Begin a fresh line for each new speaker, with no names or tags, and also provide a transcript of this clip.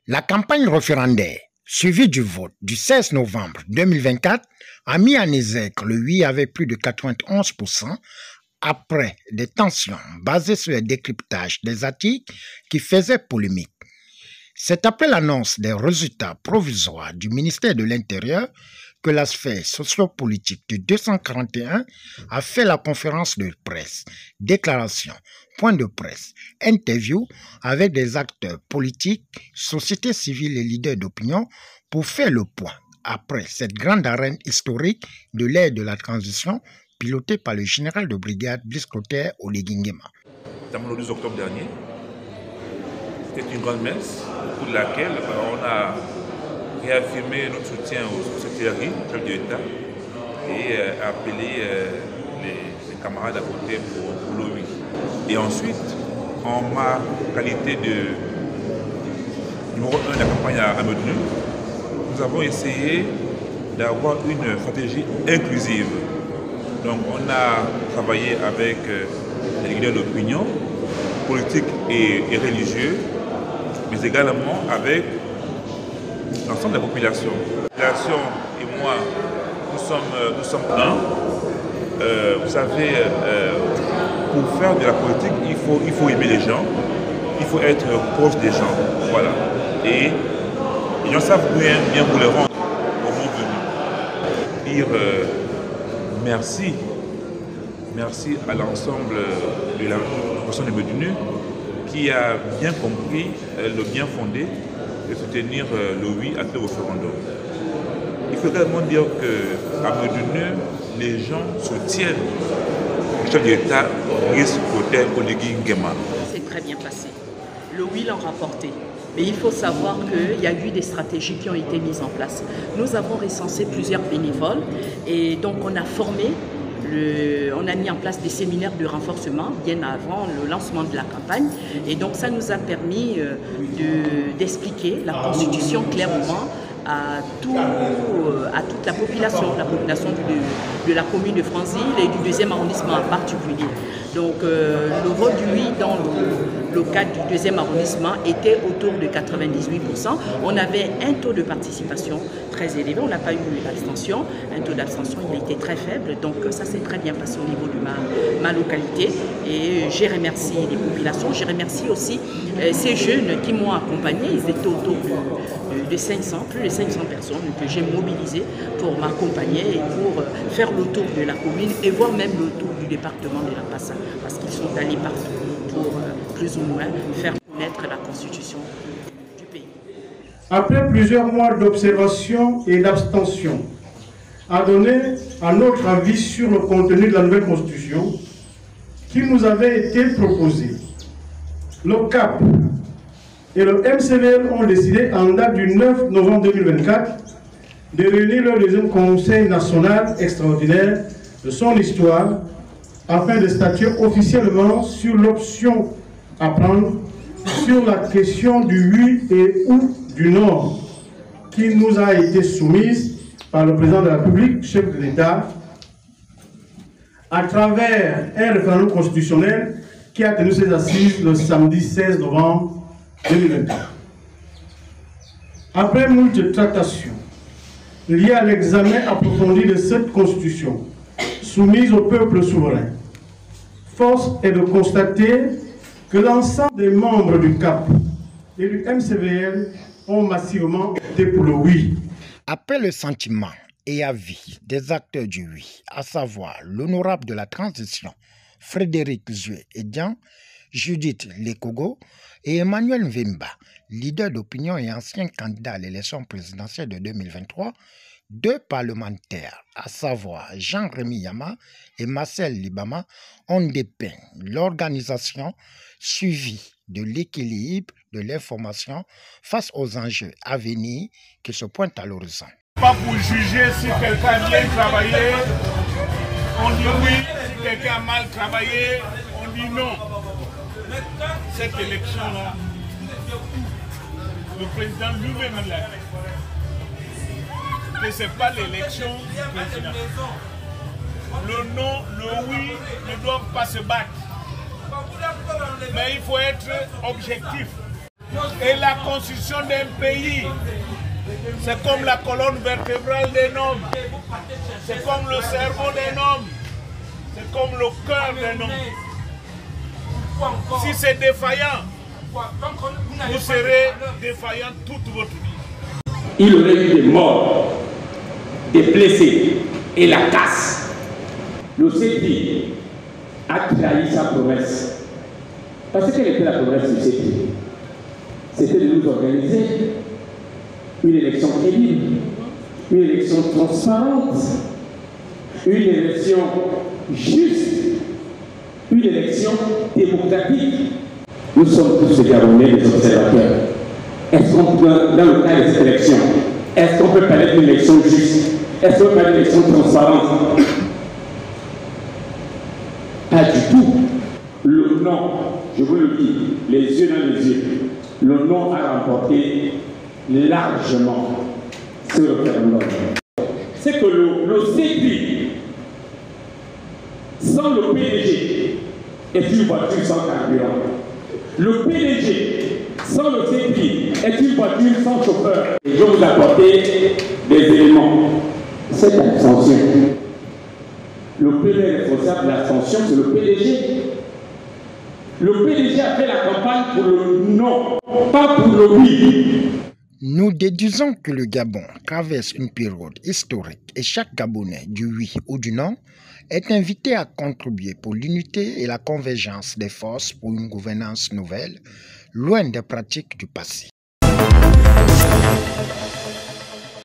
La campagne référendaire, suivie du vote du 16 novembre 2024, a mis en exergue le oui avec plus de 91% après des tensions basées sur le décryptage des articles qui faisaient polémique. C'est après l'annonce des résultats provisoires du ministère de l'Intérieur que la sphère sociopolitique du 241 a fait la conférence de presse, déclaration, point de presse, interview avec des acteurs politiques, sociétés civiles et leaders d'opinion pour faire le point après cette grande arène historique de l'ère de la transition pilotée par le général de brigade Blaise Clotaire Oligui Nguema.
Le 12 octobre dernier, c'était une grande messe au cours de laquelle on a réaffirmé notre soutien au secrétaire, chef de l'État, et appelé les camarades à voter pour le oui. Et ensuite, en ma qualité de numéro 1 de la campagne à Meudunu, nous avons essayé d'avoir une stratégie inclusive. Donc on a travaillé avec les leaders d'opinion, politiques et religieux, mais également avec l'ensemble de la population. La population et moi, nous sommes un. Vous savez, pour faire de la politique, il faut aimer les gens, il faut être proche des gens. Voilà. Et les gens savent bien vous les rendre au moment venu. Dire merci à l'ensemble de la population de Meudunu qui a bien compris le bien fondé de soutenir le oui à ce référendum. Il faut également dire qu'à Meudunu, les gens soutiennent le chef de l'État, Blaise Clotaire Oligui Nguema.
C'est très bien passé. Le oui l'a remporté. Mais il faut savoir qu'il y a eu des stratégies qui ont été mises en place. Nous avons recensé plusieurs bénévoles et donc on a formé, on a mis en place des séminaires de renforcement bien avant le lancement de la campagne. Et donc ça nous a permis d'expliquer la Constitution clairement à toute la population de la commune de Franzil et du 2e arrondissement en particulier. Donc le vote du oui dans le cadre du 2e arrondissement était autour de 98%. On avait un taux de participation très élevé, on n'a pas eu l'abstention, un taux d'abstention il était très faible, donc ça s'est très bien passé au niveau de ma localité. Et j'ai remercié les populations, j'ai remercié aussi ces jeunes qui m'ont accompagné, ils étaient autour de 500, plus de 500 personnes que j'ai mobilisées pour m'accompagner et pour faire le tour de la commune et voir même le tour du département de la Passa, parce qu'ils sont allés partout pour plus ou moins faire connaître la constitution du pays.
Après plusieurs mois d'observation et d'abstention, à donner à notre avis sur le contenu de la nouvelle constitution qui nous avait été proposée, le CAP et le MCVL ont décidé en date du 9 novembre 2024 de réunir le deuxième Conseil national extraordinaire de son histoire afin de statuer officiellement sur l'option à prendre sur la question du oui et ou du non qui nous a été soumise par le président de la République, chef de l'État, à travers un référendum constitutionnel qui a tenu ses assises le samedi 16 novembre 2024. Après moult tractations liées à l'examen approfondi de cette constitution soumise au peuple souverain, force est de constater que l'ensemble des membres du CAP et du MCVL ont massivement opté pour le oui.
Après le sentiment et avis des acteurs du oui, à savoir l'honorable de la transition, Frédéric Zué-Edian, Judith Lekogo et Emmanuel Mvemba, leader d'opinion et ancien candidat à l'élection présidentielle de 2023, deux parlementaires, à savoir Jean-Rémy Yama et Marcel Libama, ont dépeint l'organisation suivie de l'équilibre de l'information face aux enjeux à venir qui se pointent à l'horizon.
Pas pour juger si quelqu'un a bien travaillé, on dit oui, si quelqu'un a mal travaillé, on dit non. Cette élection-là, le président lui-même l'a dit. Que ce n'est pas l'élection du président. Le non, le oui ne doivent pas se battre. Mais il faut être objectif. Et la constitution d'un pays, c'est comme la colonne vertébrale d'un homme, c'est comme le cerveau d'un homme, c'est comme le cœur d'un homme. Si c'est défaillant, vous serez défaillant toute votre vie.
Il aurait eu des morts, des blessés et la casse. Le CEPI a trahi sa promesse. Parce que quelle était la promesse du CEPI? C'était de nous organiser une élection crédible, une élection transparente, une élection juste, une élection démocratique. Nous sommes tous les Gabonais des observateurs. Est-ce qu'on peut, dans le cas de cette élection, est-ce qu'on peut parler d'une élection juste? Est-ce qu'on peut parler d'une élection transparente? Pas du tout. Le non, je vous le dis, les yeux dans les yeux, le non a remporté largement sur le référendum. C'est que le CEPI, sans le PDG, est une voiture sans carburant. Le PDG, sans le CEPI, est une voiture sans chauffeur. Et je vais vous apporter des éléments. Cette abstention, le premier responsable de l'abstention, c'est le PDG. Le PDG a fait la campagne pour le non, pas pour le oui.
Nous déduisons que le Gabon traverse une période historique et chaque Gabonais du oui ou du non est invité à contribuer pour l'unité et la convergence des forces pour une gouvernance nouvelle, loin des pratiques du passé.